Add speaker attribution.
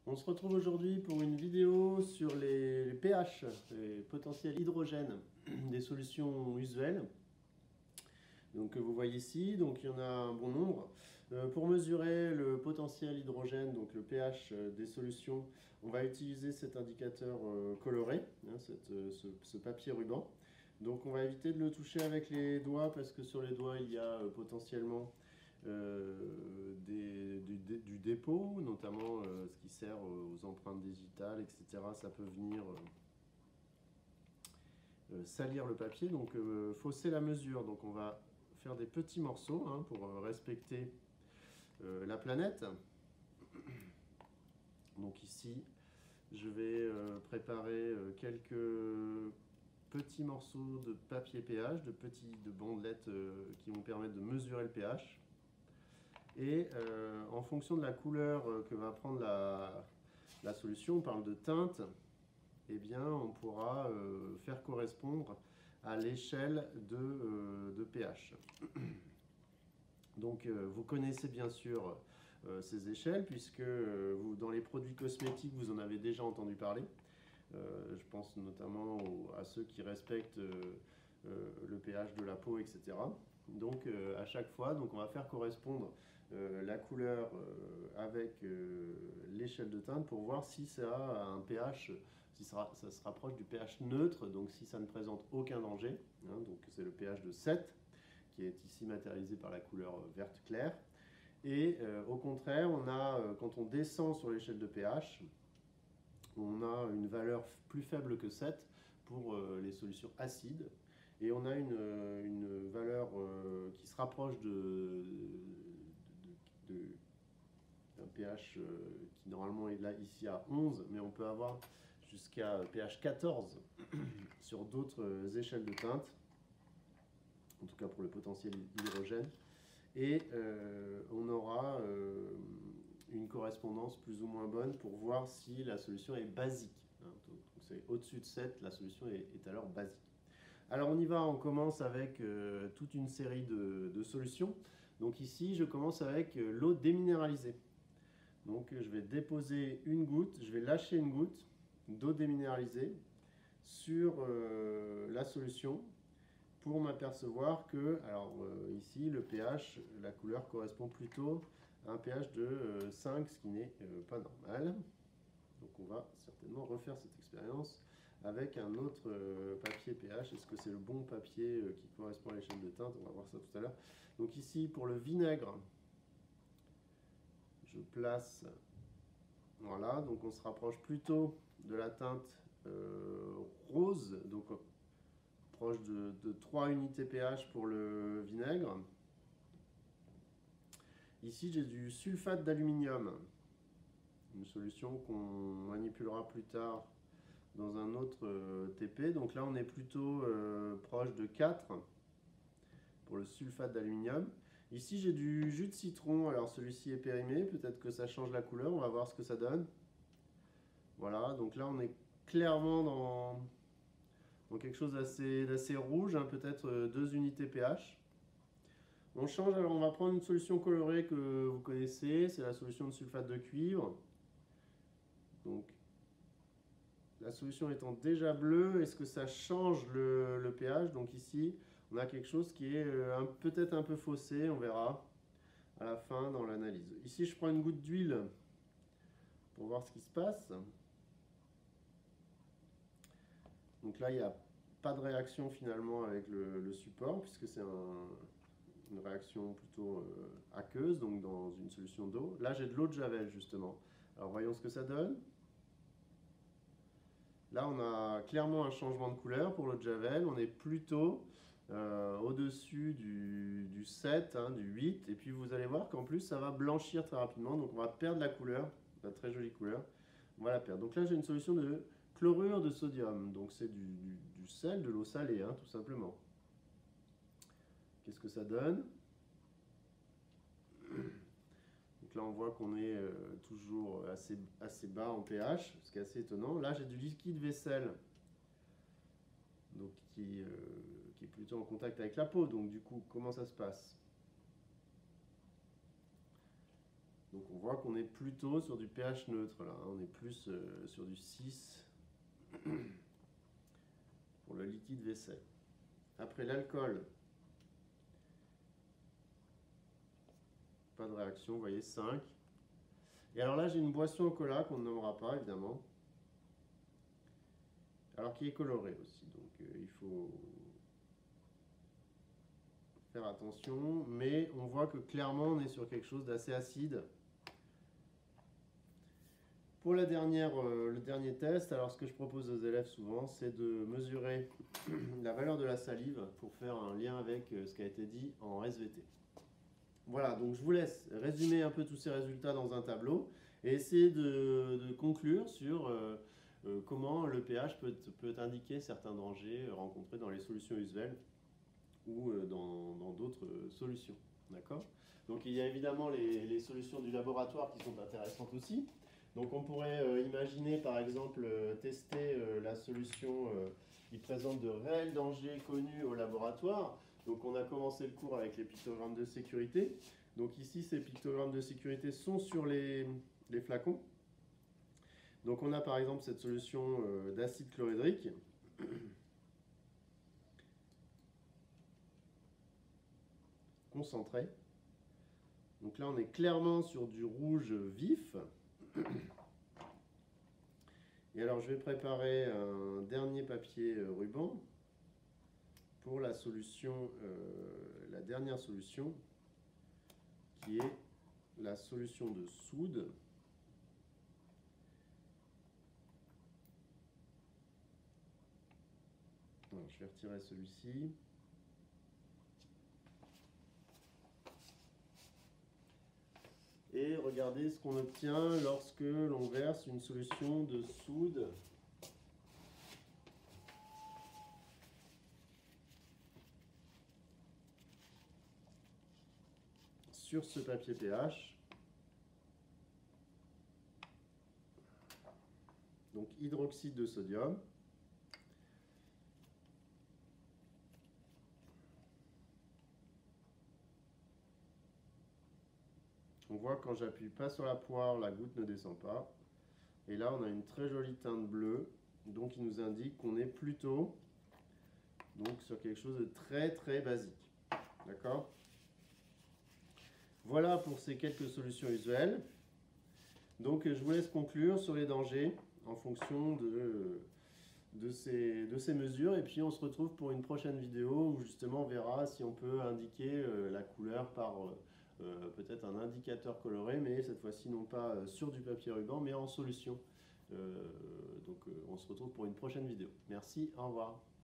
Speaker 1: On se retrouve aujourd'hui pour une vidéo sur les pH, les potentiels hydrogènes des solutions usuelles. Donc vous voyez ici, donc il y en a un bon nombre. Pour mesurer le potentiel hydrogène, donc le pH des solutions, on va utiliser cet indicateur coloré, hein, ce papier ruban. Donc on va éviter de le toucher avec les doigts parce que sur les doigts il y a potentiellement du dépôt, notamment ce qui sert aux empreintes digitales, etc. Ça peut venir salir le papier, donc fausser la mesure. Donc on va faire des petits morceaux hein, pour respecter la planète. Donc ici, je vais préparer quelques petits morceaux de papier pH, de bandelettes qui vont permettre de mesurer le pH. Et en fonction de la couleur que va prendre la solution, on parle de teinte, eh bien, on pourra faire correspondre à l'échelle de pH. Donc, vous connaissez bien sûr ces échelles, puisque dans les produits cosmétiques, vous en avez déjà entendu parler. Je pense notamment à ceux qui respectent le pH de la peau, etc. Donc, à chaque fois, donc, on va faire correspondre la couleur avec l'échelle de teinte pour voir si ça a un pH, si ça se rapproche du pH neutre, donc si ça ne présente aucun danger. Hein, donc c'est le pH de 7 qui est ici matérialisé par la couleur verte claire. Et au contraire, quand on descend sur l'échelle de pH, on a une valeur plus faible que 7 pour les solutions acides. Et on a une valeur qui se rapproche d'un pH qui normalement est là ici à 11, mais on peut avoir jusqu'à pH 14 sur d'autres échelles de teinte, en tout cas pour le potentiel hydrogène. Et on aura une correspondance plus ou moins bonne pour voir si la solution est basique. Hein. Donc c'est au-dessus de 7, la solution est alors basique. Alors on y va, on commence avec toute une série de solutions. Donc ici, je commence avec l'eau déminéralisée. Donc je vais déposer une goutte, je vais lâcher une goutte d'eau déminéralisée sur la solution pour m'apercevoir que, alors ici, le pH, la couleur correspond plutôt à un pH de 5, ce qui n'est pas normal. Donc on va certainement refaire cette expérience avec un autre papier pH. Est-ce que c'est le bon papier qui correspond à l'échelle de teinte? On va voir ça tout à l'heure. Donc ici, pour le vinaigre, je place, voilà, donc on se rapproche plutôt de la teinte rose, donc proche de 3 unités pH pour le vinaigre. Ici, j'ai du sulfate d'aluminium, une solution qu'on manipulera plus tard dans un autre TP. Donc là, on est plutôt proche de 4 pour le sulfate d'aluminium. Ici, j'ai du jus de citron. Alors, celui-ci est périmé. Peut-être que ça change la couleur. On va voir ce que ça donne. Voilà. Donc là, on est clairement dans quelque chose d'assez rouge. Hein, peut-être 2 unités pH. On change. Alors, on va prendre une solution colorée que vous connaissez. C'est la solution de sulfate de cuivre. Donc, la solution étant déjà bleue, est-ce que ça change le pH? Donc ici, on a quelque chose qui est peut-être un peu faussé, on verra à la fin dans l'analyse. Ici, je prends une goutte d'huile pour voir ce qui se passe. Donc là, il n'y a pas de réaction finalement avec le support, puisque c'est une réaction plutôt aqueuse, donc dans une solution d'eau. Là, j'ai de l'eau de Javel, justement. Alors, voyons ce que ça donne. Là, on a clairement un changement de couleur pour l'eau de Javel. On est plutôt au-dessus du 7, hein, du 8. Et puis, vous allez voir qu'en plus, ça va blanchir très rapidement. Donc, on va perdre la couleur, la très jolie couleur. On va la perdre. Donc là, j'ai une solution de chlorure de sodium. Donc, c'est du sel, de l'eau salée, hein, tout simplement. Qu'est-ce que ça donne? Donc là, on voit qu'on est toujours assez bas en pH, ce qui est assez étonnant. Là, j'ai du liquide vaisselle, donc qui est plutôt en contact avec la peau. Donc du coup, comment ça se passe? Donc on voit qu'on est plutôt sur du pH neutre là, hein. On est plus sur du 6 pour le liquide vaisselle. Après l'alcool, pas de réaction, vous voyez 5. Et alors là j'ai une boisson au cola qu'on ne nommera pas évidemment, alors qui est colorée aussi, donc il faut faire attention, mais on voit que clairement on est sur quelque chose d'assez acide. Pour le dernier test, alors ce que je propose aux élèves souvent, c'est de mesurer la valeur de la salive pour faire un lien avec ce qui a été dit en SVT. Voilà, donc je vous laisse résumer un peu tous ces résultats dans un tableau et essayer de conclure sur comment le pH peut indiquer certains dangers rencontrés dans les solutions usuelles ou dans d'autres solutions. D'accord ? Donc il y a évidemment les solutions du laboratoire qui sont intéressantes aussi. Donc on pourrait imaginer par exemple tester la solution qui présente de réels dangers connus au laboratoire. Donc on a commencé le cours avec les pictogrammes de sécurité. Donc ici ces pictogrammes de sécurité sont sur les flacons. Donc on a par exemple cette solution d'acide chlorhydrique. Concentré. Donc là on est clairement sur du rouge vif. Et alors je vais préparer un dernier papier ruban pour la solution, la dernière solution qui est la solution de soude. Alors, je vais retirer celui-ci. Et regardez ce qu'on obtient lorsque l'on verse une solution de soude sur ce papier pH. Donc hydroxyde de sodium. On voit quand j'appuie pas sur la poire, la goutte ne descend pas. Et là, on a une très jolie teinte bleue, donc il nous indique qu'on est plutôt donc, sur quelque chose de très très basique. D'accord ? Voilà pour ces quelques solutions usuelles. Donc je vous laisse conclure sur les dangers en fonction de ces mesures. Et puis on se retrouve pour une prochaine vidéo où justement on verra si on peut indiquer la couleur par peut-être un indicateur coloré, mais cette fois-ci non pas sur du papier ruban, mais en solution. Donc on se retrouve pour une prochaine vidéo. Merci, au revoir.